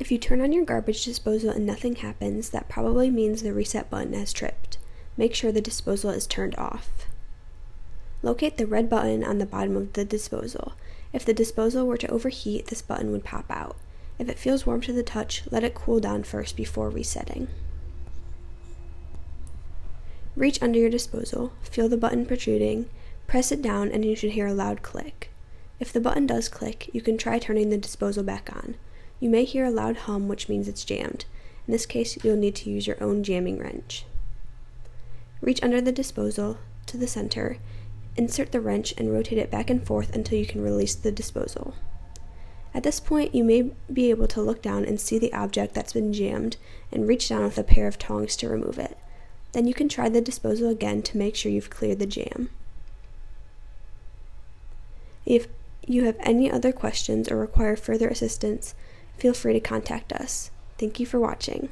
If you turn on your garbage disposal and nothing happens, that probably means the reset button has tripped. Make sure the disposal is turned off. Locate the red button on the bottom of the disposal. If the disposal were to overheat, this button would pop out. If it feels warm to the touch, let it cool down first before resetting. Reach under your disposal, feel the button protruding, press it down, and you should hear a loud click. If the button does click, you can try turning the disposal back on. You may hear a loud hum, which means it's jammed. In this case, you'll need to use your own jamming wrench. Reach under the disposal to the center, insert the wrench, and rotate it back and forth until you can release the disposal. At this point, you may be able to look down and see the object that's been jammed and reach down with a pair of tongs to remove it. Then you can try the disposal again to make sure you've cleared the jam. If you have any other questions or require further assistance, feel free to contact us. Thank you for watching.